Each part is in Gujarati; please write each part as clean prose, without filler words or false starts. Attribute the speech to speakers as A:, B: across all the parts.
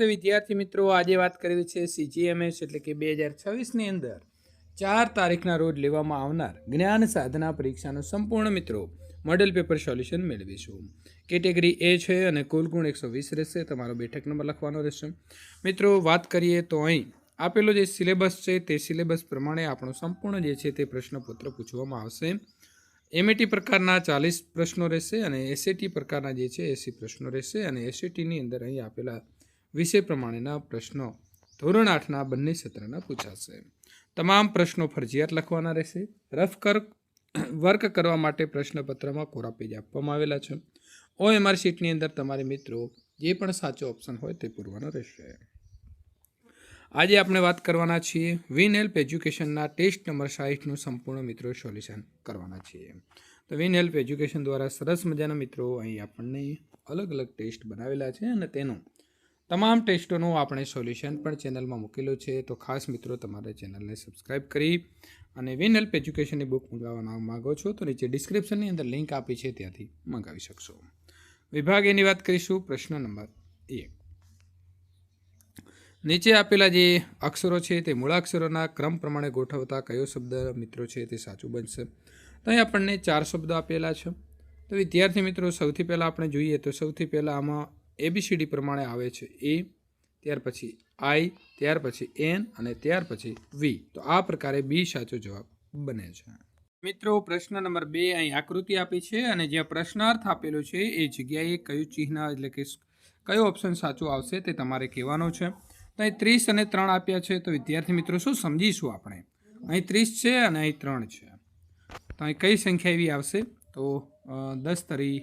A: તો વિદ્યાર્થી મિત્રો આજે વાત કરવી છે CGMS એટલે કે 2026ની અંદર 4 તારીખના રોજ લેવામાં આવનાર જ્ઞાન સાધના પરીક્ષાનું સંપૂર્ણ મિત્રો મોડેલ પેપર સોલ્યુશન મેળવીશું. કેટેગરી એ છે અને કુલ ગુણ 120 રહેશે. તમારો બેઠક નંબર લખવાનો રહેશે. મિત્રો વાત કરીએ તો અહીં આપેલો જે સિલેબસ છે તે સિલેબસ પ્રમાણે આપણો સંપૂર્ણ જે છે તે પ્રશ્નપત્ર પૂછવામાં આવશે. એમએટી પ્રકારના 40 પ્રશ્નો રહેશે અને એસએટી પ્રકારના જે છે 80 પ્રશ્નો રહેશે અને એસએટીની અંદર અહીં આપેલા વિષય પ્રમાણેના પ્રશ્નો ધોરણ 8ના બંને સત્રના પૂછાશે. તમામ પ્રશ્નો ફરજિયાત લખવાના રહેશે. વર્ક કરવા માટે પ્રશ્નપત્રમાં કોરા પેજ આપવામાં આવેલા છે. OMR શીટની અંદર તમારે મિત્રો જે પણ સાચો ઓપ્શન હોય તે પૂરવાનો રહેશે. આજે આપણે વાત કરવાના છીએ વિનહેલ્પ એજ્યુકેશનના ટેસ્ટ નંબર 60નું સંપૂર્ણ મિત્રો સોલ્યુશન કરવાના છીએ. તો વિનહેલ્પ એજ્યુકેશન દ્વારા સરસ મજાના મિત્રો અહીં આપણને અલગ અલગ ટેસ્ટ બનાવેલા છે અને તેનું તમામ ટેસ્ટોનું આપણે સોલ્યુશન પણ ચેનલમાં મૂકેલું છે. તો ખાસ મિત્રો તમારે ચેનલને સબસ્ક્રાઈબ કરી અને વિનહેલ્પ એજ્યુકેશનની બુક મંગાવવા માગો છો તો નીચે ડિસ્ક્રિપ્શનની અંદર લિંક આપી છે ત્યાંથી મંગાવી શકશો. વિભાગ એની વાત કરીશું. પ્રશ્ન નંબર 1. નીચે આપેલા જે અક્ષરો છે તે મૂળાક્ષરોના ક્રમ પ્રમાણે ગોઠવતા કયો શબ્દ મિત્રો છે તે સાચું બનશે. તો અહીં આપણને 4 શબ્દો આપેલા છે. તો વિદ્યાર્થી મિત્રો સૌથી પહેલાં આપણે જોઈએ તો સૌથી પહેલાં આમાં ABCD પ્રમાણે આવે છે A, ત્યાર પછી I, ત્યાર પછી N અને ત્યાર પછી V. તો આ પ્રકારે B સાચો જવાબ બને છે. મિત્રો પ્રશ્ન નંબર 2 અહીં આકૃતિ આપી છે અને જ્યાં પ્રશ્નાર્થ આપેલો છે એ જગ્યાએ કયું ચિહ્ન એટલે કે કયો ઓપ્શન સાચો આવશે તે તમારે કહેવાનો છે. તો અહીં 30 અને 3 આપ્યા છે. તો વિદ્યાર્થી મિત્રો શું સમજીશું આપણે? અહીં 30 છે અને અહીં 3 છે. તો અહીં કઈ સંખ્યા એવી આવશે? તો 10 તરી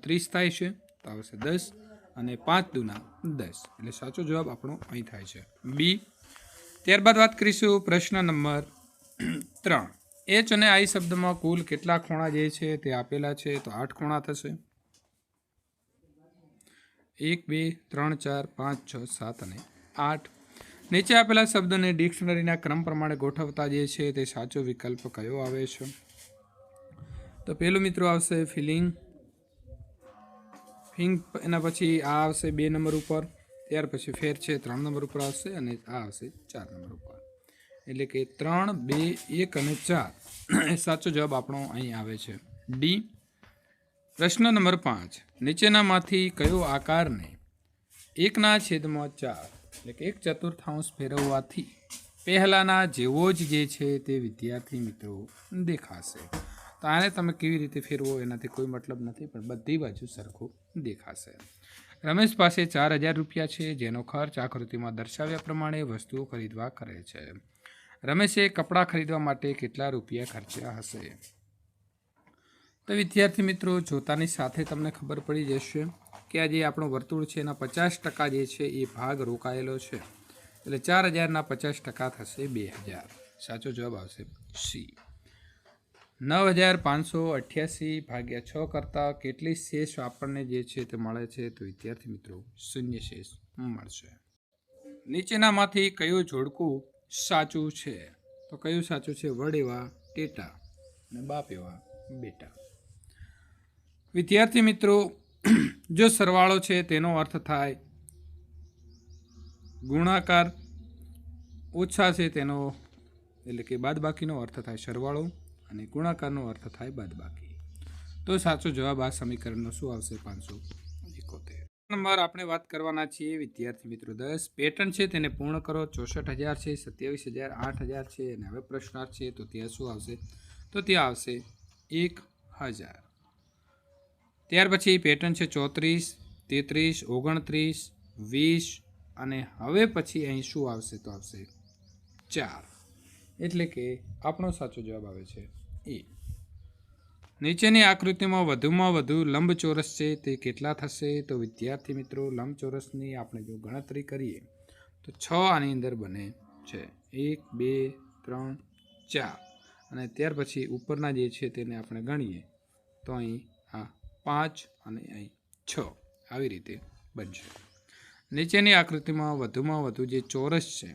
A: 30 થાય છે તો આવશે 10 અને 5 દુના 10 એટલે સાચો જવાબ આપણો અહીં થાય છે B. ત્યારબાદ વાત કરીશું પ્રશ્ન નંબર 3. H અને I શબ્દમાં કુલ કેટલા ખૂણા જે છે તે આપેલા છે. તો 8 ખૂણા થશે. 1, 2, 3, 4, 5, 6, 7 અને 8. નીચે આપેલા શબ્દને ડિક્શનરીના ક્રમ પ્રમાણે ગોઠવતા જે છે તે સાચો વિકલ્પ કયો આવે છે? તો પહેલું મિત્રો આવશે ફિલિંગ. એના પછી આ આવશે 2 નંબર ઉપર. ત્યાર પછી ફેર છે 3 નંબર ઉપર આવશે અને આ આવશે 4 નંબર ઉપર. એટલે કે 3, 2, 1 અને 4 એ સાચો જવાબ આપણો અહીં આવે છે D. પ્રશ્ન નંબર 5. નીચેનામાંથી કયો આકારને 1/4 એટલે કે 1/4 ફેરવવાથી પહેલાંના જેવો જ જે છે તે વિદ્યાર્થી મિત્રો દેખાશે? તો આને તમે કેવી રીતે ફેરવો એનાથી કોઈ મતલબ નથી, પણ બધી બાજુ સરખું દેખાશે. રમેશ પાસે 4000 રૂપિયા છે જેનો ખર્ચ આકૃતિમાં દર્શાવ્યા પ્રમાણે વસ્તુઓ ખરીદવા કરે છે. રમેશે કપડાં ખરીદવા માટે કેટલા રૂપિયા ખર્ચ્યા હશે? તો વિદ્યાર્થી મિત્રો જોતાની સાથે તમને ખબર પડી જશે કે આ જે આપણો વર્તુળ છે એના 50% જે છે એ ભાગ રોકાયેલો છે. એટલે 4000ના 50% થશે 2000. સાચો જવાબ આવશે C. 9588 ભાગ્યા 6 કરતાં કેટલી શેષ આપણને જે છે તે મળે છે? તો વિદ્યાર્થી મિત્રો 0 શેષ મળશે. નીચેનામાંથી કયું જોડકું સાચું છે? તો કયું સાચું છે? વડ એવા ટેટા અને બાપ એવા બેટા. વિદ્યાર્થી મિત્રો જો સરવાળો છે તેનો અર્થ થાય ગુણાકાર, ઓછા છે તેનો એટલે કે બાદબાકીનો અર્થ થાય સરવાળો અને ગુણાકારનો અર્થ થાય બાદબાકી. તો સાચો જવાબ આ સમીકરણનો શું આવશે? 571 નંબર આપણે વાત કરવાના છીએ વિદ્યાર્થી મિત્રો 10. પેટર્ન છે તેને પૂર્ણ કરો. 64000 છે, 27000, 8000 છે અને હવે પ્રશ્નાર્થ છે તો ત્યાં શું આવશે? તો ત્યાં આવશે 1000. ત્યાર પછી પેટર્ન છે 34, 33, 29, 20 અને હવે પછી અહીં શું આવશે? તો આવશે 4. એટલે કે આપણો સાચો જવાબ આવે છે E. નીચેની આકૃતિમાં વધુમાં વધુ લંબચોરસ છે તે કેટલા થશે? તો વિદ્યાર્થી મિત્રો લંબચોરસની આપણે જો ગણતરી કરીએ તો 6 આની અંદર બને છે. 1, 2, 3, 4 અને ત્યાર પછી ઉપરના જે છે તેને આપણે ગણીએ તો અહીં 5 અને અહીં 6 આવી રીતે બનશે. નીચેની આકૃતિમાં વધુમાં વધુ જે ચોરસ છે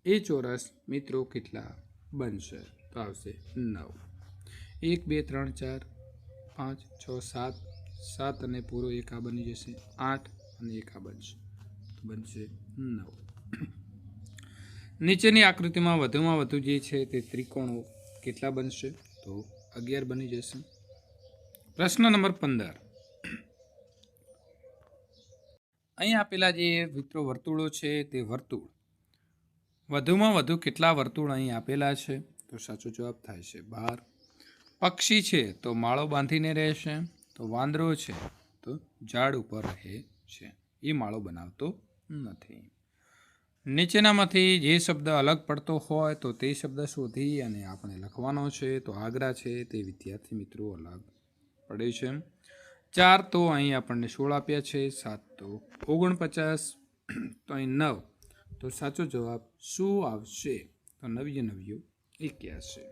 A: એ ચોરસ મિત્રો કેટલા બનશે? તો આવશે 9. 1, 2, 3, 4, 5, 6, 7 અને પૂરો 1 આ બની જશે 8 અને 1 આ બનશે. તો બનશે 9. નીચેની આકૃતિમાં વધુમાં વધુ જે છે તે ત્રિકોણો કેટલા બનશે? તો 11 બની જશે. પ્રશ્ન નંબર 15. અહીં આપેલા જે મિત્રો વર્તુળો છે તે વર્તુળ વધુમાં વધુ કેટલા વર્તુળ અહીં આપેલા છે? તો સાચો જવાબ થાય છે 12. પક્ષી છે તો માળો બાંધીને રહેશે, તો વાંદરો છે તો ઝાડ ઉપર રહે છે, એ માળો બનાવતો નથી. નીચેનામાંથી જે શબ્દ અલગ પડતો હોય તો તે શબ્દ શોધી અને આપણે લખવાનો છે. તો આગ્રા છે તે વિદ્યાર્થી મિત્રો અલગ પડે છે. 4 તો અહીં આપણને 16 આપ્યા છે, 7 તો 49, તો અહીં 9. તો સાચો જવાબ શું આવશે? તો 9 × 9 = 81.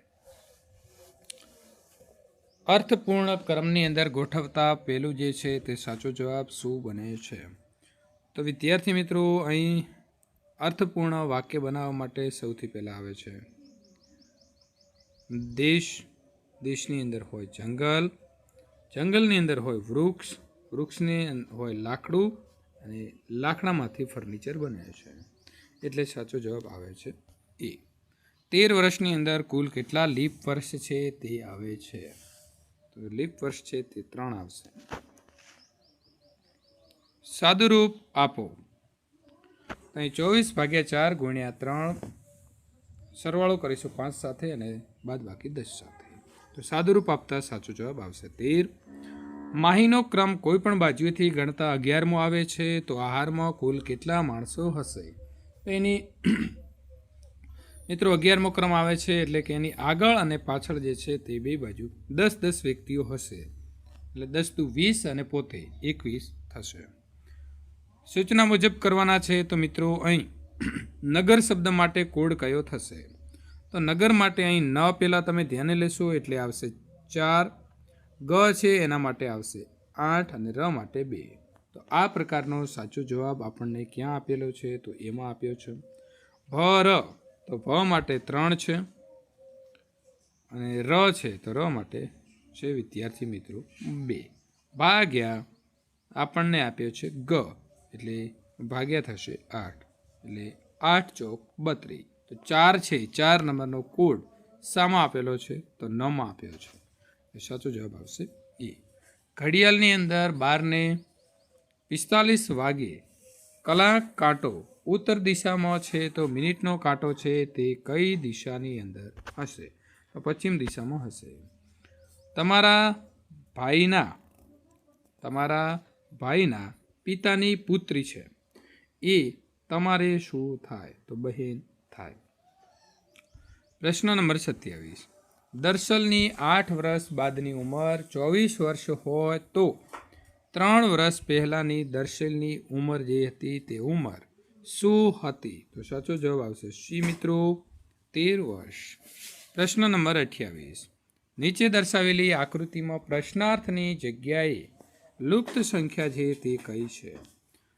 A: અર્થપૂર્ણ ક્રમની અંદર ગોઠવતા પહેલું જે છે તે સાચો જવાબ શું બને છે? તો વિદ્યાર્થી મિત્રો અહીં અર્થપૂર્ણ વાક્ય બનાવવા માટે સૌથી પહેલાં આવે છે દેશ, દેશની અંદર હોય જંગલ, જંગલની અંદર હોય વૃક્ષ, વૃક્ષની હોય લાકડું, અને લાકડામાંથી ફર્નિચર બને છે. એટલે સાચો જવાબ આવે છે એ. 13 વર્ષની અંદર કુલ કેટલા લીપ વર્ષ છે તે આવે છે? તો લીપ વર્ષ છે તે 3 આવશે. સાદુરૂપ આપો. અહીં 24/4 × 3 સરવાળો કરીશું 5 સાથે અને બાદબાકી 10 સાથે. તો સાદુરૂપ આપતા સાચો જવાબ આવશે 13. માહીનો ક્રમ કોઈ પણ બાજુથી ગણતા 11મો આવે છે, તો આહારમાં કુલ કેટલા માણસો હશે? તો એની મિત્રો 11મો ક્રમ આવે છે એટલે કે એની આગળ અને પાછળ જે છે તે બે બાજુ 10 વ્યક્તિઓ હશે. એટલે 10 × 20 અને પોતે 21 થશે. સૂચના મુજબ કરવાના છે. તો મિત્રો અહીં નગર શબ્દ માટે કોડ કયો થશે? તો નગર માટે અહીં ન પહેલાં તમે ધ્યાને લેશો એટલે આવશે 4, ગ છે એના માટે આવશે 8 અને ર માટે 2. તો આ પ્રકારનો સાચો જવાબ આપણને ક્યાં આપેલો છે? તો એમાં આપ્યો છે. ભ ર, તો ભ માટે 3 છે અને ર છે તો ર માટે છે વિદ્યાર્થી મિત્રો 2. ભાગ્યા આપણને આપ્યો છે ગ, એટલે ભાગ્યા થશે 8, એટલે 8 ચોક 32. તો 4 છે, 4 નંબરનો કોડ શામાં આપેલો છે? તો 9માં આપ્યો છે. સાચો જવાબ આવશે એ. ઘડિયાળની અંદર 12:45 વાગે કલાક કાંટો ઉત્તર દિશામાં છે, તો મિનિટનો કાંટો છે તે કઈ દિશાની અંદર હશે? તો પશ્ચિમ દિશામાં હશે. તમારા ભાઈના પિતાની પુત્રી છે, એ તમારે શું થાય? તો બહેન થાય. પ્રશ્ન નંબર 27. દર્શલની 8 વર્ષ બાદની ઉંમર 24 વર્ષ હોય તો 3 વર્ષ પહેલાંની દર્શલની ઉંમર જે હતી તે ઉંમર શું હતી? તો સાચો જવાબ આવશે સી મિત્રો 13 વર્ષ. પ્રશ્ન નંબર 28. નીચે દર્શાવેલી આકૃતિમાં પ્રશ્નાર્થની જગ્યાએ લુપ્ત સંખ્યા છે તે કઈ છે?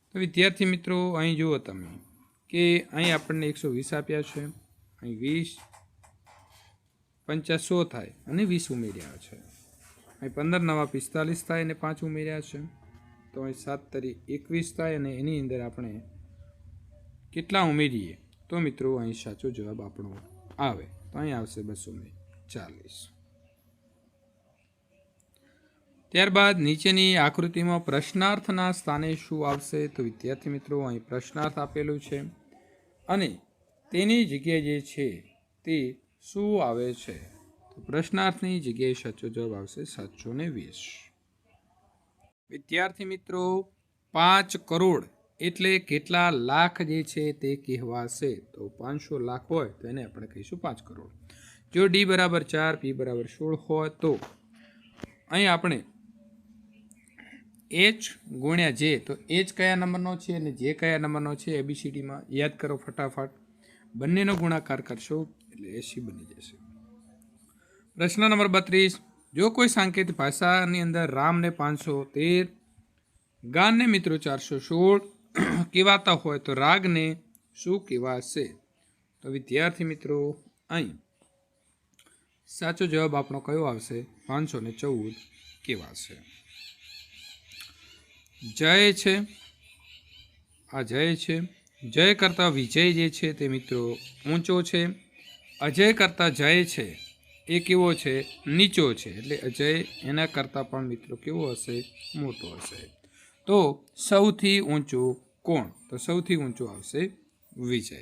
A: તો વિદ્યાર્થી મિત્રો અહીં જુઓ તમે કે અહીં આપણને 120 આપ્યા છે, અહીં 20 50 100 થાય અને 20 ઉમેર્યા છે. અહીં 15 નવા 45 થાય અને 5 ઉમેર્યા છે. તો અહીં 7 તરી 21 થાય અને એની અંદર આપણે કેટલા ઉમેરીએ? તો મિત્રો અહીં સાચો જવાબ આપણો આવે તો અહીં આવશે 240. ત્યારબાદ નીચેની આકૃતિમાં પ્રશ્નાર્થના સ્થાને શું આવશે? તો વિદ્યાર્થી મિત્રો અહીં પ્રશ્નાર્થ આપેલું છે અને તેની જગ્યાએ જે છે તે શું આવે છે? તો પ્રશ્નાર્થની જગ્યાએ સાચો જવાબ આવશે 720. વિદ્યાર્થી મિત્રો 5 કરોડ એટલે કેટલા લાખ જે છે તે કહેવાશે? તો 500 લાખ હોય તો એને આપણે કહીશું 5 કરોડ. જો ડી બરાબર 4, પી બરાબર 16 હોય તો અહીં આપણે એચ ગુણ્યા જે, તો એચ કયા નંબરનો છે અને જે કયા નંબરનો છે એબીસીડીમાં યાદ કરો ફટાફટ. બંનેનો ગુણાકાર કરશો એટલે 80 બની જશે. પ્રશ્ન નંબર 32. જો કોઈ સાંકેત ભાષાની અંદર રામને 513, ગાનને મિત્રો 416 કહેવાતા હોય તો રાગને શું કહેવાશે? તો વિદ્યાર્થી મિત્રો અહીં સાચો જવાબ આપણો કયો આવશે? 514 કહેવાશે. જય છે આ જય છે. જય કરતાં વિજય જે છે તે મિત્રો ઊંચો છે. અજય કરતાં જય છે એ કેવો છે? નીચો છે. એટલે અજય એના કરતાં પણ મિત્રો કેવો હશે? મોટો હશે. તો સૌથી ઊંચું કોણ? તો સૌથી ઊંચું આવશે વિજય.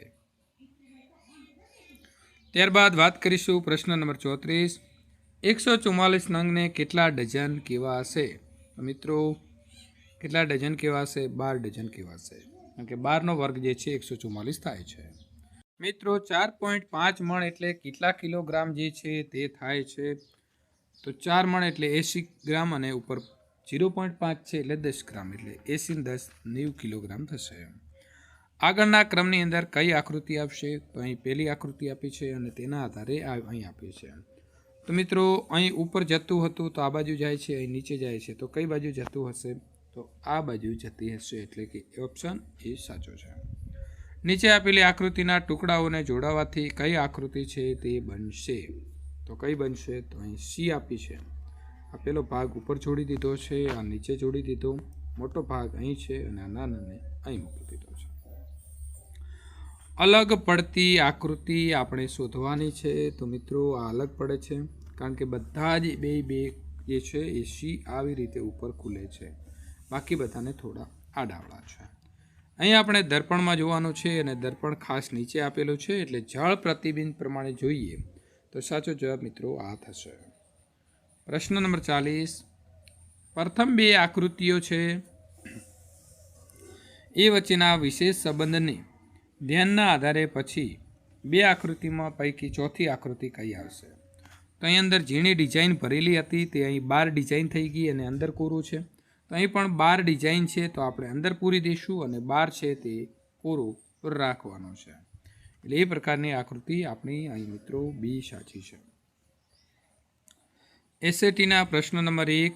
A: ત્યારબાદ વાત કરીશું પ્રશ્ન નંબર 34. 144 નંગને કેટલા ડઝન કેવા હશે? તો મિત્રો કેટલા ડઝન કેવા હશે? 12 ડઝન કેવા હશે. કારણ કે 12નો વર્ગ જે છે 144 થાય છે. મિત્રો 4.5 મણ એટલે કેટલા કિલોગ્રામ જે છે તે થાય છે? તો 4 મણ એટલે 80 ગ્રામ અને ઉપર 0.5 છે એટલે 10 ગ્રામ એટલે 80 ને 10 90 કિલોગ્રામ થશે. આગળના ક્રમની અંદર કઈ આકૃતિ આપશે? તો અહીં પહેલી આકૃતિ આપી છે અને તેના આધારે અહીં આપી છે. તો મિત્રો અહીં ઉપર જતું હતું તો આ બાજુ જાય છે, અહીં નીચે જાય છે તો કઈ બાજુ જતું હશે? તો આ બાજુ જતી હશે. એટલે કે ઓપ્શન એ સાચો છે. નીચે આપેલી આકૃતિના ટુકડાઓને જોડાવાથી કઈ આકૃતિ છે તે બનશે? તો કઈ બનશે? તો અહીં સી આપી છે. આ પેલો ભાગ ઉપર જોડી દીધો છે, આ નીચે જોડી દીધો, મોટો ભાગ અહીં છે અને આ નાનાને અહીં મૂકી દીધો છે. અલગ પડતી આકૃતિ આપણે શોધવાની છે. તો મિત્રો આ અલગ પડે છે કારણ કે બધા જ બે જે છે એ સી આવી રીતે ઉપર ખુલે છે, બાકી બધાને થોડા આડાવડા છે. અહીં આપણે દર્પણમાં જોવાનું છે અને દર્પણ ખાસ નીચે આપેલું છે એટલે જળ પ્રતિબિંબ પ્રમાણે જોઈએ તો સાચો જવાબ મિત્રો આ થશે. પ્રશ્ન નંબર 40. પ્રથમ બે આકૃતિઓ છે એ વચ્ચેના વિશેષ સંબંધને ધ્યાનના આધારે પછી બે આકૃતિમાં પૈકી ચોથી આકૃતિ કઈ આવશે? તો અહીં અંદર ઝીણી ડિઝાઇન ભરેલી હતી તે અહીં 12 ડિઝાઇન થઈ ગઈ અને અંદર કોરું છે. તો અહીં પણ 12 ડિઝાઇન છે તો આપણે અંદર પૂરી દઈશું અને 12 છે તે કોરું રાખવાનું છે. એટલે એ પ્રકારની આકૃતિ આપણી અહીં મિત્રો બી સાચી છે. એસએટીના પ્રશ્ન નંબર 1.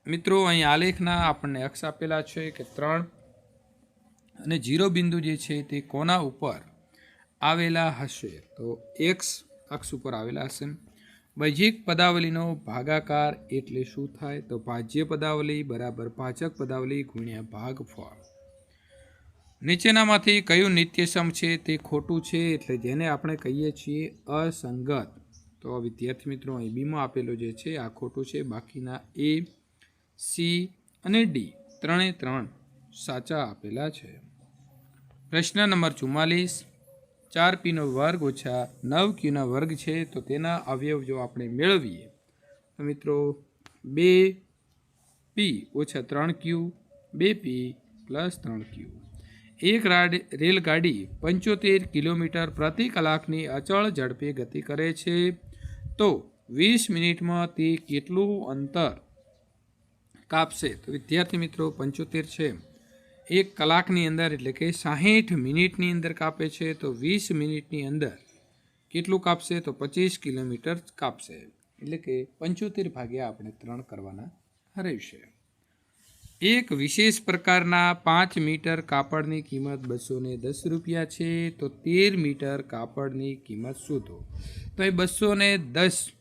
A: મિત્રો અહીં આલેખના આપણને અક્ષ આપેલા છે કે 3 અને 0 બિંદુ જે છે તે કોના ઉપર આવેલા હશે? તો એક્સ અક્ષ ઉપર આવેલા હશે. વૈજિક પદાવલીનો ભાગાકાર એટલે શું થાય? તો ભાજ્ય પદાવલી બરાબર ભાજક પદાવલી ગુણ્યા ભાગફળ. નીચેનામાંથી કયું નિત્યસમ છે તે ખોટું છે એટલે જેને આપણે કહીએ છીએ અસંગત. તો વિદ્યાર્થી મિત્રો અહીં બીમાં આપેલો જે છે આ ખોટું છે. બાકીના એ, સી અને ડી ત્રણે 3 સાચા આપેલા છે. પ્રશ્ન નંબર 44. 4p નો વર્ગ ઓછા 9q ના વર્ગ છે તો તેના અવયવ જો આપણે મેળવીએ તો મિત્રો 2p ઓછા 3q, 2p પ્લસ 3q. એક રેલગાડી 75 કિલોમીટર પ્રતિ કલાકની અચળ ઝડપે ગતિ કરે છે તો 20 મિનિટમાં તે કેટલું અંતર કાપશે? તો વિદ્યાર્થી મિત્રો 75 છે 1 કલાકની અંદર એટલે કે 60 મિનિટની અંદર કાપે છે તો 20 મિનિટની અંદર કેટલું કાપશે? તો 25 કિલોમીટર કાપશે. એટલે કે 75 ભાગ્યા આપણે 3 કરવાના રહેશે. એક વિશેષ પ્રકારના 5 મીટર કાપડની કિંમત 210 રૂપિયા છે તો 13 મીટર કાપડની કિંમત શોધો. તો એ 210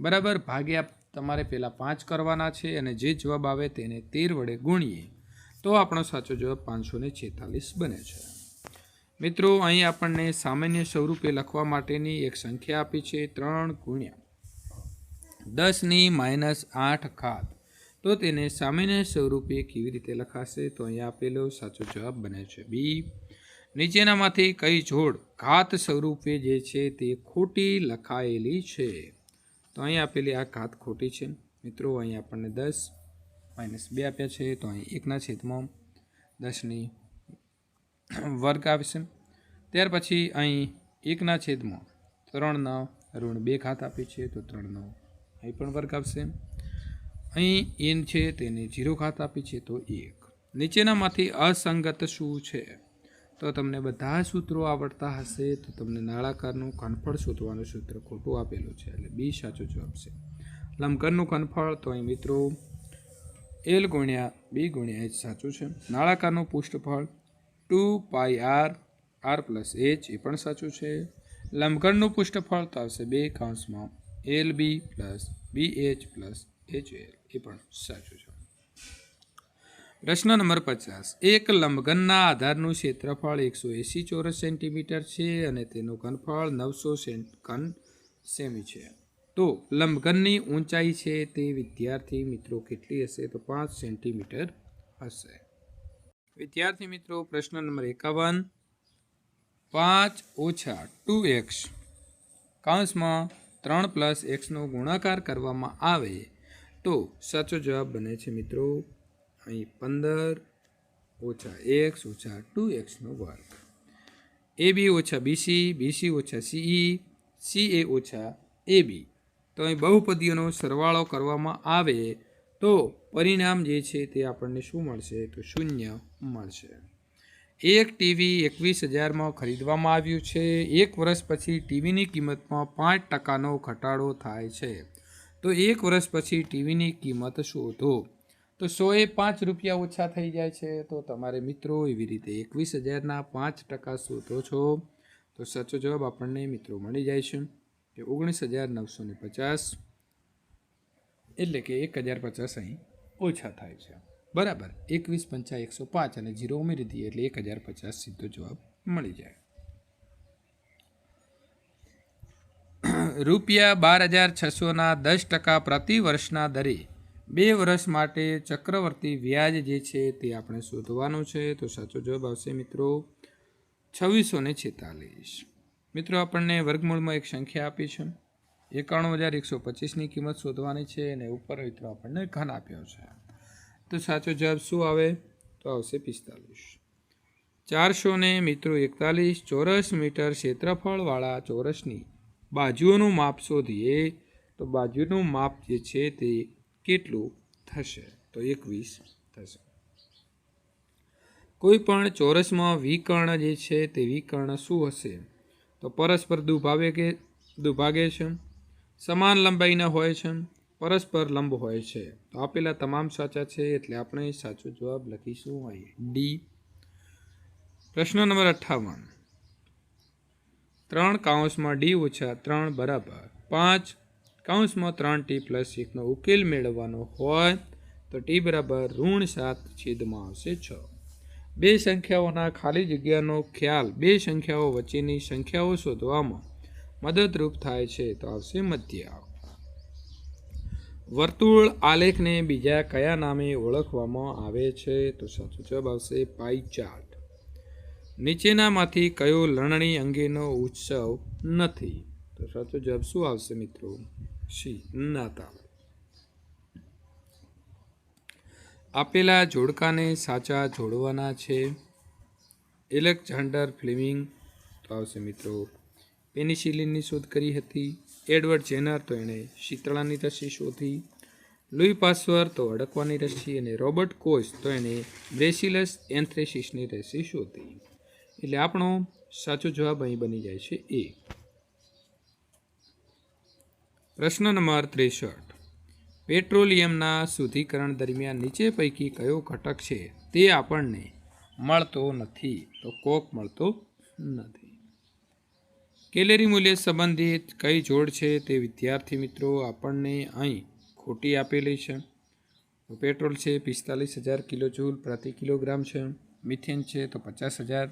A: બરાબર ભાગ્યા તમારે પહેલાં 5 કરવાના છે અને જે જવાબ આવે તેને 13 વડે ગુણીએ તો આપણો સાચો જવાબ 546 બને છે. મિત્રો અહીં આપણને સામાન્ય સ્વરૂપે લખવા માટેની એક સંખ્યા આપી છે 3 ગુણ્યા 10 - 8 ઘાત. તો તેને સામાન્ય સ્વરૂપે કેવી રીતે લખાશે? તો અહીંયા આપેલો સાચો જવાબ બને છે બી. નીચેનામાંથી કઈ જોડ ઘાત સ્વરૂપે જે છે તે ખોટી લખાયેલી છે? તો અહીં આપેલી આ ઘાત ખોટી છે મિત્રો. અહીં આપણને 10 - 2 આપ્યા છે તો અહીં 1/10 વર્ગ આવશે. ત્યાર પછી અહીં 1/3 -2 ઘાત આપી છે તો 3 અહીં પણ વર્ગ આવશે. અહીં એન છે તેને 0 ઘાત આપી છે તો 1. નીચેનામાંથી અસંગત શું છે? તો તમને બધા સૂત્રો આવડતા હશે તો તમને નળાકારનું ઘનફળ શોધવાનું સૂત્ર ખોટું આપેલું છે એટલે બી સાચો જવાબ છે. લંબઘનનું ઘનફળ તો અહીં મિત્રો L ગુણ્યા B ગુણ્યા H સાચું છે. નળાકારનું પૃષ્ઠફળ 2πr r પ્લસ h એ પણ સાચું છે. લંબઘનનું પૃષ્ઠફળ તો આવશે 2 LB plus BH plus HL એ પણ સાચું છે. પ્રશ્ન નંબર 50. એક લંબઘનના આધારનું ક્ષેત્રફળ 180 ચોરસ સેન્ટીમીટર છે અને તેનું ઘનફળ 900 ઘન સેમી છે. તો લંબઘનની ઊંચાઈ છે તે વિદ્યાર્થી મિત્રો કેટલી હશે? તો 5 સેન્ટીમીટર હશે. વિદ્યાર્થી મિત્રો પ્રશ્ન નંબર 51. 5 ઓછા 2x કૌંસમાં 3 પ્લસ એક્સનો ગુણાકાર કરવામાં આવે તો સાચો જવાબ બને છે મિત્રો અહીં 15 ઓછા એક્સ ઓછા 2xનો વર્ગ. AB ઓછા BC, BC ઓછા CE, CA ઓછા AB. તો અહીં બહુપદીઓનો સરવાળો કરવામાં આવે તો પરિણામ જે છે તે આપણને શું મળશે? તો 0 મળશે. એક ટીવી 21,000માં ખરીદવામાં આવ્યું છે. 1 વર્ષ પછી ટીવીની કિંમતમાં 5%નો ઘટાડો થાય છે. તો 1 વર્ષ પછી ટીવીની કિંમત શોધો. તો 100એ 5 રૂપિયા ઓછા થઈ જાય છે. તો તમારે મિત્રો એવી રીતે 21,000ના 5% શોધો છો તો સાચો જવાબ આપણને મિત્રો મળી જાય છે કે 19,950, એટલે કે 1,050 અહીં ઓછા થાય છે. બરાબર. 21 × 5 105 અને 0 ઉમેરી દઈએ એટલે 1,050 સીધો જવાબ મળી જાય. રૂપિયા 12,600ના 10% પ્રતિ વર્ષના દરે 2 વર્ષ માટે ચક્રવર્તી વ્યાજ જે છે તે આપણે શોધવાનું છે. તો સાચો જવાબ આવશે મિત્રો 2646. મિત્રો આપણને વર્ગમૂળમાં એક સંખ્યા આપી છે. 91,125ની કિંમત શોધવાની છે અને ઉપર મિત્રો આપણને ઘન આપ્યો છે. તો સાચો જવાબ શું આવે? તો આવશે 45. 441 ચોરસ મીટર ક્ષેત્રફળવાળા ચોરસની બાજુઓનું માપ શોધીએ તો બાજુનું માપ જે છે તે કેટલું થશે? તો 21 થશે. કોઈ પણ ચોરસમાં વિકર્ણ જે છે તે વિકર્ણ શું હશે? તો પરસ્પર દુભાગે છે, સમાન લંબાઈના હોય છે, પરસ્પર લંબ હોય છે. તો આપેલા તમામ સાચા છે એટલે આપણે સાચો જવાબ લખીશું અહીં ડી. પ્રશ્ન નંબર 58. 3 કૌંસમાં D ઓછા 3 બરાબર 5 કૌંસમાં 3t પ્લસ 1નો ઉકેલ મેળવવાનો હોય તો t બરાબર -7 છેદમાં આવશે 6. બે સંખ્યાઓના ખાલી જગ્યાનો ખ્યાલ બે સંખ્યાઓ વચ્ચેની સંખ્યાઓ શોધવામાં મદદરૂપ થાય છે. તો આવશે મધ્ય. વર્તુળ આલેખને બીજા કયા નામે ઓળખવામાં આવે છે? તો સાચો જવાબ આવશે પાઈ ચાર્ટ. નીચેનામાંથી કયો લણણી અંગેનો ઉત્સવ નથી? તો સાચો જવાબ શું આવશે મિત્રો? સી, નાતાલ. આપેલા જોડકાને સાચા જોડવાના છે. એલેક્ઝાન્ડર ફ્લેમિંગ તો આવશે મિત્રો પેનિસિલિનની શોધ કરી હતી. એડવર્ડ જેનર તો એણે શીતળાની રસી શોધી. લુઈ પાસ્ચર તો અડકવાની રસી અને રોબર્ટ કોચ તો એણે બેસિલસ એન્થ્રેસિસની રસી શોધી. એટલે આપણો સાચો જવાબ અહીં બની જાય છે એ. પ્રશ્ન નંબર 63. પેટ્રોલિયમના શુદ્ધિકરણ દરમિયાન નીચે પૈકી કયો ઘટક છે તે આપણને મળતો નથી? તો કોક મળતો નથી. કેલેરી મૂલ્ય સંબંધિત કઈ જોડ છે તે વિદ્યાર્થી મિત્રો આપણને અહીં ખોટી આપેલી છે. પેટ્રોલ છે 45,000 કિલોજૂલ પ્રતિ કિલોગ્રામ છે. મિથેન છે તો 50,000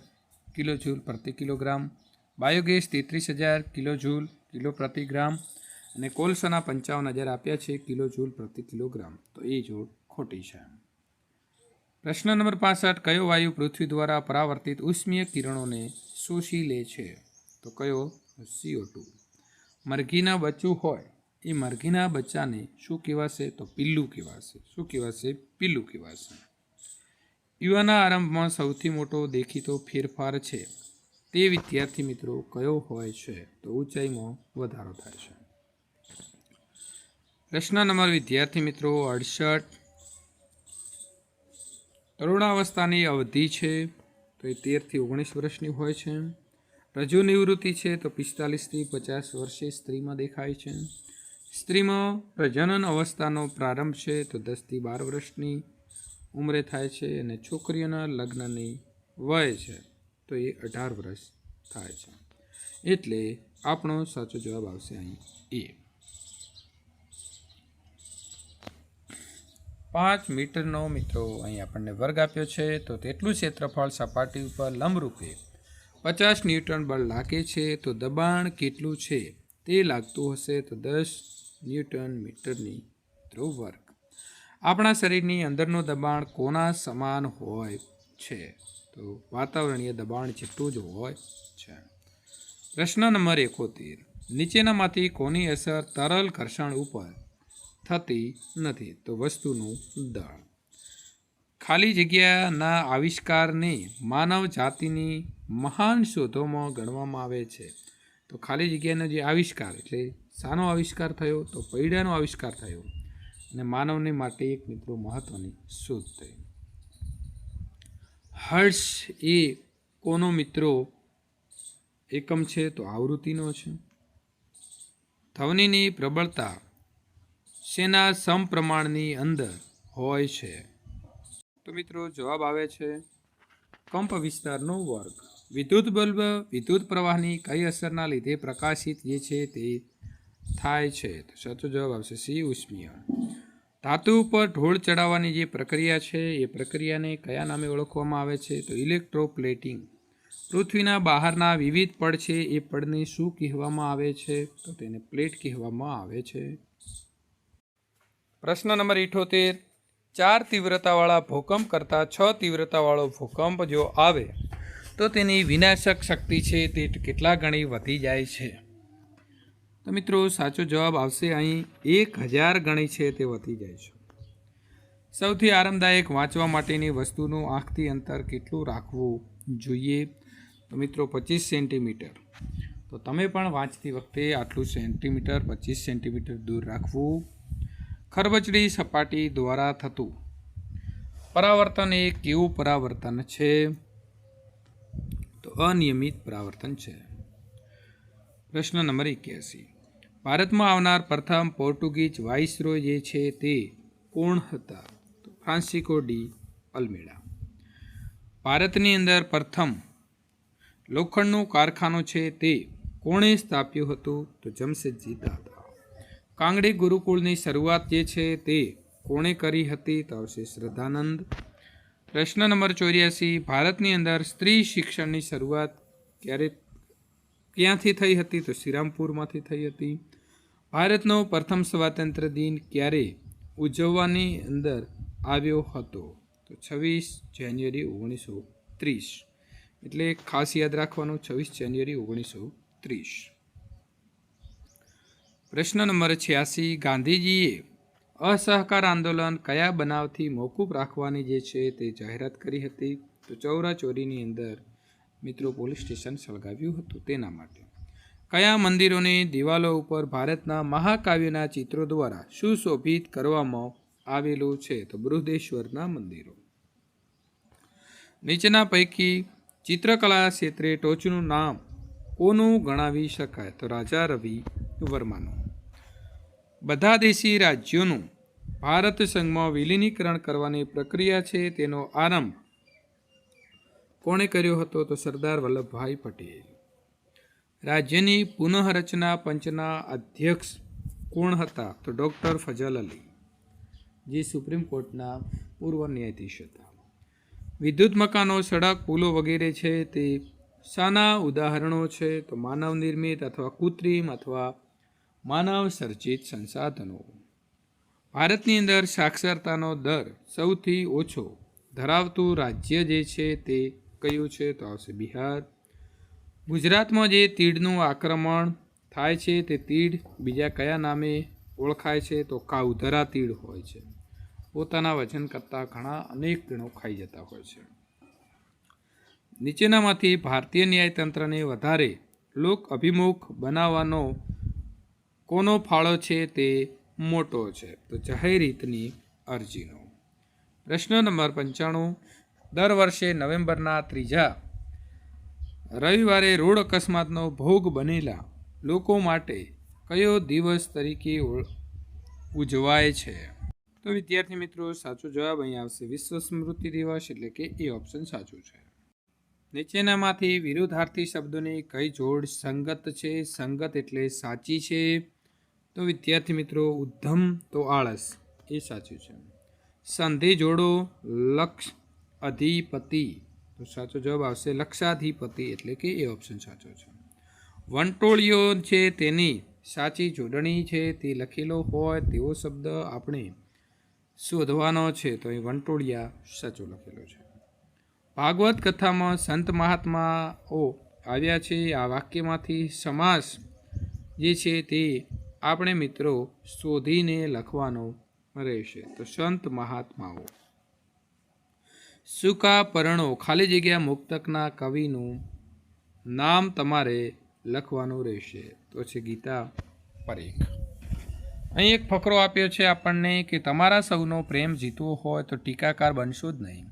A: કિલોજૂલ પ્રતિ કિલોગ્રામ. બાયોગેસ 33,000 કિલોજૂલ કિલો પ્રતિ ગ્રામ અને કોલસાના 55,000 આપ્યા છે કિલોજૂલ પ્રતિ કિલોગ્રામ. તો એ જોડ ખોટી છે. પ્રશ્ન નંબર 65. કયો વાયુ પૃથ્વી દ્વારા પરાવર્તિત ઉષ્મીય કિરણોને શોષી લે છે? તો કયો? CO2. મરઘીના બચ્ચું હોય એ મરઘીના બચ્ચાને શું કહેવાશે? તો પિલ્લું કહેવાશે. શું કહેવાશે? પિલ્લું કહેવાશે. યુવાના આરંભમાં સૌથી મોટો દેખીતો ફેરફાર છે તે વિદ્યાર્થી મિત્રો કયો હોય છે? તો ઊંચાઈમાં વધારો થાય છે. પ્રશ્ન નંબર વિદ્યાર્થી મિત્રો 68. તરુણાવસ્થાની અવધિ છે તો એ 13 થી 19 વર્ષની હોય છે. રજુ નિવૃત્તિ છે તો 45 થી 50 વર્ષે સ્ત્રીમાં દેખાય છે. સ્ત્રીમાં પ્રજનન અવસ્થાનો પ્રારંભ છે તો 10 થી 12 વર્ષની ઉંમરે થાય છે અને છોકરીઓના લગ્નની વય છે તો એ 18 વર્ષ થાય છે. એટલે આપણો સાચો જવાબ આવશે અહીં એ. 5 મીટરનો મિત્રો અહીં આપણને વર્ગ આપ્યો છે, તો તેટલું ક્ષેત્રફળ સપાટી ઉપર લંબરૂપે 50 ન્યૂટન બળ લાગે છે, તો દબાણ કેટલું છે તે લાગતું હશે તો 10 ન્યૂટન મીટરની મિત્રો વર્ગ. આપણા શરીરની અંદરનું દબાણ કોના સમાન હોય છે? તો વાતાવરણીય દબાણ જેટલું જ હોય છે. પ્રશ્ન નંબર 71. નીચેનામાંથી કોની અસર તરલ ઘર્ષણ ઉપર થતી નથી? તો વસ્તુનું દળ. ખાલી જગ્યાના આવિષ્કારને માનવ જાતિની મહાન શોધોમાં ગણવામાં આવે છે. તો ખાલી જગ્યાનો જે આવિષ્કાર એટલે શાનો આવિષ્કાર થયો? તો પૈડાનો આવિષ્કાર થયો અને માનવને માટે એક મિત્રો મહત્વની શોધ થઈ. હર્ટ્ઝ એ કોનો મિત્રો એકમ છે? તો આવૃત્તિનો છે. ધ્વનિની પ્રબળતા શેના સમપ્રમાણની અંદર હોય છે? તો મિત્રો જવાબ આવે છે કંપ વિસ્તારનો વર્ગ. વિદ્યુત બલ્બ વિદ્યુત પ્રવાહની કઈ અસરના લીધે પ્રકાશિત જે છે તે થાય છે? તો સાચો જવાબ આવશે સી, ઉષ્મીય. ધાતુ ઉપર ઢોળ ચડાવવાની જે પ્રક્રિયા છે એ પ્રક્રિયાને કયા નામે ઓળખવામાં આવે છે? તો ઇલેક્ટ્રોપ્લેટિંગ. પૃથ્વીના બહારના વિવિધ પડ છે એ પડને શું કહેવામાં આવે છે? તો તેને પ્લેટ કહેવામાં આવે છે. પ્રશ્ન નંબર 78. 4 તીવ્રતાવાળા ભૂકંપ કરતાં 6 તીવ્રતાવાળો ભૂકંપ જો આવે તો તેની વિનાશક શક્તિ છે તે કેટલા ગણી વધી જાય છે? તો મિત્રો સાચો જવાબ આવશે અહીં 1000 ગણી છે તે વધી જાય છે. સૌથી આરામદાયક વાંચવા માટેની વસ્તુનું આંખથી અંતર કેટલું રાખવું જોઈએ? તો મિત્રો 25 સેન્ટીમીટર. તો તમે પણ વાંચતી વખતે આટલું સેન્ટીમીટર 25 સેન્ટીમીટર દૂર રાખવું. ખરબચડી સપાટી દ્વારા થતું પરાવર્તન એ કેવું પરાવર્તન છે? તો અનિયમિત પરાવર્તન છે. પ્રશ્ન નંબર 81. ભારતમાં આવનાર પ્રથમ પોર્ટુગીઝ વાઇસરોય જે છે તે કોણ હતા? તો ફ્રાન્સિસ્કો ડી અલ્મેડા. ભારતની અંદર પ્રથમ લોખંડનું કારખાનું છે તે કોણે સ્થાપ્યું હતું? તો જમશેદજી તાતા. કાંગડી ગુરુકુળની શરૂઆત જે છે તે કોણે કરી હતી? તો આવશે શ્રદ્ધાનંદ. પ્રશ્ન નંબર 84. ભારતની અંદર સ્ત્રી શિક્ષણની શરૂઆત ક્યાંથી થઈ હતી? તો શ્રીરામપુરમાંથી થઈ હતી. ભારતનો પ્રથમ સ્વાતંત્ર્ય દિન ક્યારે ઉજવવાની અંદર આવ્યો હતો? તો 26 જાન્યુઆરી 1930. એટલે ખાસ યાદ રાખવાનું 26 જાન્યુઆરી 1930. પ્રશ્ન નંબર 86. ગાંધીજીએ અસહકાર આંદોલન કયા બનાવથી મોકૂફ રાખવાની જે છે તે જાહેરાત કરી હતી? તો ચોરાચોરીની અંદર મિત્રો પોલીસ સ્ટેશન સળગાવ્યું હતું તેના માટે. કયા મંદિરોની દિવાલો ઉપર ભારતના મહાકાવ્યના ચિત્રો દ્વારા સુશોભિત કરવામાં આવેલું છે? તો બૃહદેશ્વરના મંદિરો. નીચેના પૈકી ચિત્રકલા ક્ષેત્રે ટોચનું નામ કોનું ગણાવી શકાય? તો રાજા રવિ વર્માનું. બધા દેશી રાજ્યોનું ભારત સંઘમાં વિલીનીકરણ કરવાની પ્રક્રિયા છે તેનો આરંભ કોણે કર્યો હતો? તો સરદાર વલ્લભભાઈ પટેલ. રાજ્યની પુનઃરચના પંચના અધ્યક્ષ કોણ હતા? તો ડૉક્ટર ફજલ અલી, જે સુપ્રીમ કોર્ટના પૂર્વ ન્યાયાધીશ હતા. વિદ્યુત મકાનો, સડક, પુલો વગેરે છે તે શાના ઉદાહરણો છે? તો માનવ નિર્મિત અથવા કૃત્રિમ અથવા માનવ સર્જિત સંસાધનો. ભારતની અંદર સાક્ષરતાનો દર સૌથી ઓછો ધરાવતું રાજ્ય જે છે તે કયું છે? તો આવશે બિહાર. ગુજરાતમાં જે તીડનું આક્રમણ થાય છે તે તીડ બીજા કયા નામે ઓળખાય છે? તો કાઉધરા તીડ હોય છે. પોતાના વજન કરતાં ઘણા અનેક ગણો ખાઈ જતા હોય છે. નીચેનામાંથી ભારતીય ન્યાયતંત્રને વધારે લોક અભિમુખ બનાવવાનો કોનો ફાળો છે તે મોટો છે? તો જાહેર હિતની અરજીનો. પ્રશ્ન નંબર 95. દર વર્ષે નવેમ્બરના 3જા રવિવારે રોડ અકસ્માતનો ભોગ બનેલા લોકો માટે કયો દિવસ તરીકે ઉજવાય છે? તો વિદ્યાર્થી મિત્રો સાચો જવાબ અહીં આવશે વિશ્વ સ્મૃતિ દિવસ, એટલે કે એ ઓપ્શન સાચું છે. નીચેનામાંથી વિરુદ્ધાર્થી શબ્દોની કઈ જોડ સંગત છે? સંગત એટલે સાચી છે. તો વિદ્યાર્થી મિત્રો ઉદ્ધમ તો આળસ એ સાચું છે. સંધિ જોડો લક્ષ અધિપતિ, તો સાચો જવાબ આવશે લક્ષાધિપતિ, એટલે કે એ ઓપ્શન સાચો છે. વંટોળિયો છે તેની સાચી જોડણી છે તે લખેલો હોય તેવો શબ્દ આપણે શોધવાનો છે, તો એ વંટોળિયા સાચો લખેલો છે. ભાગવત કથામાં સંત મહાત્માઓ આવ્યા છે, આ વાક્યમાંથી સમાસ જે છે તે આપણે મિત્રો શોધીને લખવાનો રહેશે. તો સંત મહાત્માઓ. સૂકા પરણો ખાલી જગ્યા મુક્તકના કવિનું નામ તમારે લખવાનું રહેશે, તો છે ગીતા પરીખ. અહીં એક ફકરો આપ્યો છે આપણને કે તમારા સૌનો પ્રેમ જીતવો હોય તો ટીકાકાર બનશો જ નહીં.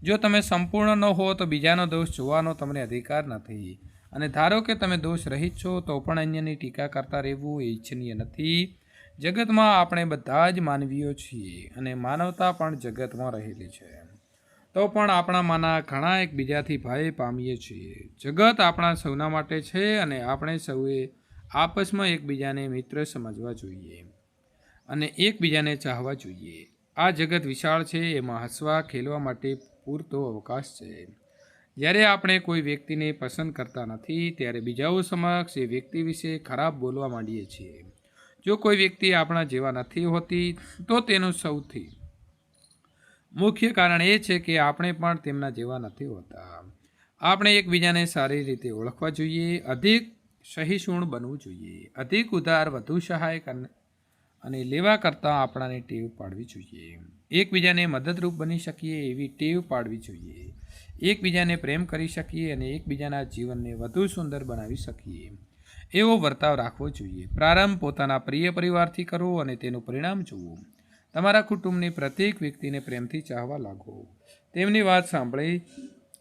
A: જો તમે સંપૂર્ણ ન હો તો બીજાનો દોષ જોવાનો તમને અધિકાર નથી, અને ધારો કે તમે દોષ રહિત છો તો પણ અન્યની ટીકા કરતા રહેવું એ ઈચ્છનીય નથી. જગતમાં આપણે બધા જ માનવીઓ છીએ અને માનવતા પણ જગતમાં રહેલી છે, તો પણ આપણામાંના ઘણા એકબીજાથી ભય પામીએ છીએ. જગત આપણા સૌના માટે છે અને આપણે સૌએ આપસમાં એકબીજાને મિત્ર સમજવા જોઈએ અને એકબીજાને ચાહવા જોઈએ. આ જગત વિશાળ છે, એમાં હસવા ખેલવા માટે પૂરતો અવકાશ છે. જ્યારે આપણે કોઈ વ્યક્તિને પસંદ કરતા નથી ત્યારે બીજાઓ સમક્ષ એ વ્યક્તિ વિશે ખરાબ બોલવા માંડીએ છીએ. જો કોઈ વ્યક્તિ આપણા જેવા નથી હોતી તો તેનું સૌથી મુખ્ય કારણ એ છે કે આપણે પણ તેમના જેવા નથી હોતા. આપણે એકબીજાને સારી રીતે ઓળખવા જોઈએ, અધિક સહિષ્ણુ બનવું જોઈએ, અધિક ઉદાર, વધુ સહાય અને લેવા કરતાં આપણાને ટેવ પાડવી જોઈએ. એકબીજાને મદદરૂપ બની શકીએ એવી ટેવ પાડવી જોઈએ. એકબીજાને પ્રેમ કરી શકીએ અને એકબીજાના જીવનને વધુ સુંદર બનાવી શકીએ એવો વર્તાવ રાખવો જોઈએ. પ્રારંભ પોતાના પ્રિય પરિવારથી કરો અને તેનું પરિણામ જુઓ. તમારા કુટુંબની પ્રત્યેક વ્યક્તિને પ્રેમથી ચાહવા લાગો. તેમની વાત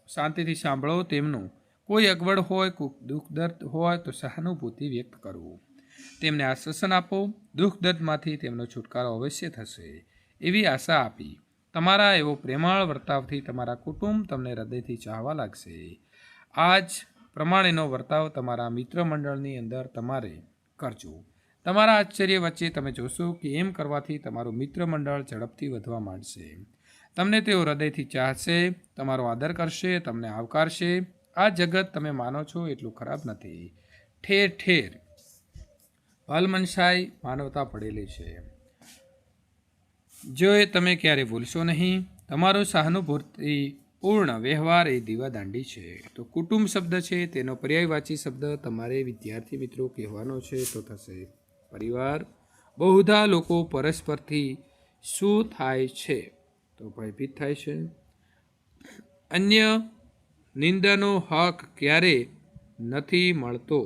A: શાંતિથી સાંભળો. તેમનું કોઈ અગવડ હોય, દુઃખ દર્દ હોય તો સહાનુભૂતિ વ્યક્ત કરો. તેમને આશ્વાસન આપો. દુઃખ દર્દમાંથી તેમનો છુટકારો અવશ્ય થશે એવી આશા આપી તમારા એવો પ્રેમાળ વર્તાવથી તમારા કુટુંબ તમને હૃદયથી ચાહવા લાગશે. આ જ પ્રમાણેનો વર્તાવ તમારા મિત્ર મંડળની અંદર તમારે કરજો. તમારા આશ્ચર્ય વચ્ચે તમે જોશો કે એમ કરવાથી તમારું મિત્ર મંડળ ઝડપથી વધવા માંડશે. તમને તેઓ હૃદયથી ચાહશે, તમારો આદર કરશે, તમને આવકારશે. આ જગત તમે માનો છો એટલું ખરાબ નથી. ઠેર ઠેર ભલમનસાઈ માનવતા પડેલી છે. જો એ તમે ક્યારે ભૂલશો નહીં. તમારો સહાનુભૂતિપૂર્ણ વ્યવહાર એ દીવાદાંડી છે. તો કુટુંબ શબ્દ છે તેનો પર્યાયવાચી શબ્દ તમારે વિદ્યાર્થી મિત્રો કહેવાનો છે તો થશે પરિવાર. બહુધા લોકો પરસ્પરથી શું થાય છે? તો ભયભીત થાય છે. અન્ય નિંદાનો હક ક્યારે નથી મળતો?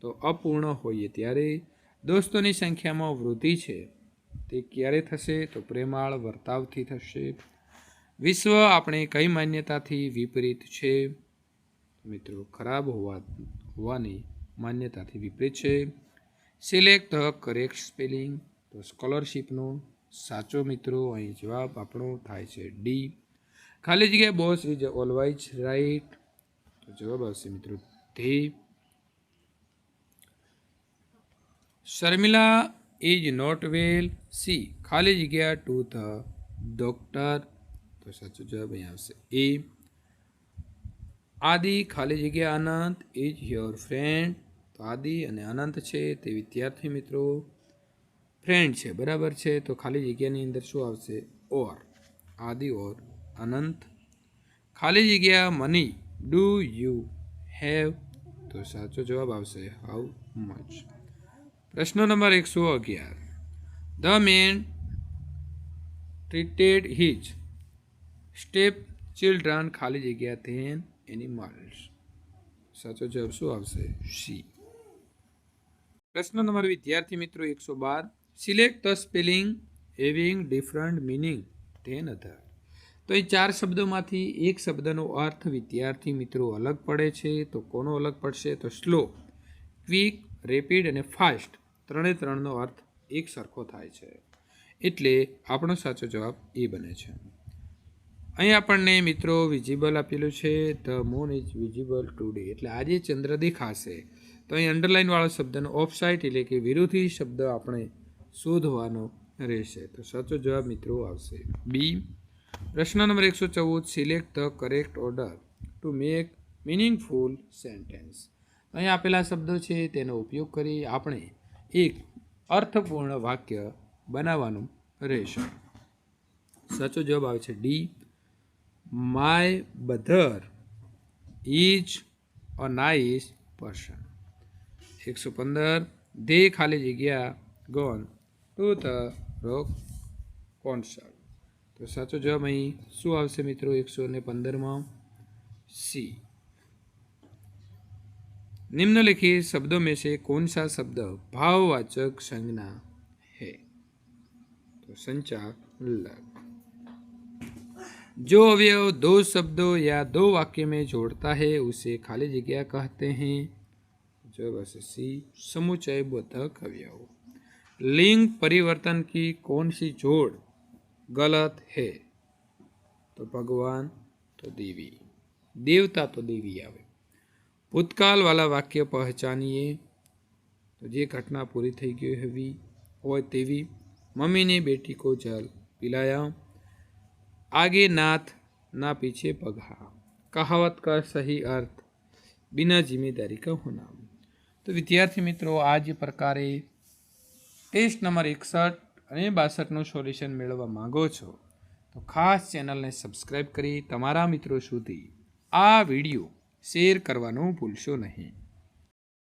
A: તો અપૂર્ણ હોઈએ ત્યારે. દોસ્તોની સંખ્યામાં વૃદ્ધિ છે તે ક્યારે થશે? તો પ્રેમાળ વર્તાવથી થશે. વિશ્વ આપણે કઈ માન્યતાથી વિપરીત છે? મિત્રો ખરાબ હોવાની માન્યતાથી વિપરીત છે. Select the correct spelling. તો સ્કોલરશિપનો સાચો મિત્રો અહીં જવાબ આપણો થાય છે ડી. ખાલી જગ્યા બોસ ઇઝ ઓલવેઝ રાઈટ. તો જવાબ આવશે મિત્રો the. Sharmila is not well. See ખાલી જગ્યા ટુ ધ ડોક્ટર. તો સાચો જવાબ અહીં આવશે એ. આદિ ખાલી જગ્યા અનંત ઇઝ યોર ફ્રેન્ડ. તો આદિ અને અનંત છે તે વિદ્યાર્થી મિત્રો ફ્રેન્ડ છે, બરાબર છે. તો ખાલી જગ્યાની અંદર શું આવશે? ઓર. આદિ ઓર અનંત. ખાલી જગ્યા મની ડુ યુ હેવ. તો સાચો જવાબ આવશે હાઉ મચ. પ્રશ્ન number 111. The man treated his step children ખાલી જગ્યા ધેન એનિમલ્સ. સાચો જવાબ શું આવશે? સી. પ્રશ્ન નંબર વિદ્યાર્થી મિત્રો 112. Select the spelling having different meaning than other. તો એ 4 શબ્દોમાંથી એક શબ્દનો અર્થ વિદ્યાર્થી મિત્રો અલગ પડે છે. તો કોનો અલગ પડશે? તો સ્લો, ક્વિક, રેપિડ અને ફાસ્ટ. ત્રણનો અર્થ એક સરખો થાય છે, એટલે આપણો સાચો જવાબ એ બને છે. અહીં આપણને મિત્રો વિઝિબલ આપેલું છે. The moon is visible today, એટલે આજે ચંદ્ર દેખાશે. તો અહીં અંડરલાઇનવાળો શબ્દનો ઓફ સાઇડ એટલે કે વિરોધી શબ્દ આપણે શોધવાનો રહેશે. તો સાચો જવાબ મિત્રો આવશે બી. પ્રશ્ન number 114, select the correct order to make meaningful sentence. અહીં આપેલા શબ્દો છે તેનો ઉપયોગ કરી આપણે એક અર્થપૂર્ણ વાક્ય બનાવવાનું રહેશે. સાચો જવાબ આવે છે D. My brother is a nice person. 115, they ખાલી જગ્યા gone to the rock concert. તો સાચો જવાબ અહીં શું આવશે મિત્રો 115માં? सी. निम्नलिखित शब्दों में से कौन सा शब्द भाववाचक संज्ञा है? तो संचालक. जो अवयव दो शब्दों या दो वाक्य में जोड़ता है उसे खाली जगह कहते हैं. जवाब है सी, समुच्चयबोधक अवयव. लिंग परिवर्तन की कौन सी जोड़ गलत है? तो भगवान तो देवी, देवता तो देवी आवे. भूतकाल वाला वाक्य पहचानिए. तो जे घटना पूरी થઈ ગઈ હોય તેવી. मम्मी ने बेटी को जल पिलाया. आगे नाथ ना पीछे पगा. कहावत का सही अर्थ बिना जिम्मेदारी का होना. तो विद्यार्थी मित्रों आज प्रकारे टेस्ट नंबर 61 અને 62નું સોલ્યુશન મેળવવા માંગો છો તો ખાસ ચેનલને સબસ્ક્રાઈબ કરી તમારા મિત્રો સુધી આ વિડીયો શેર કરવાનું ભૂલશો નહીં.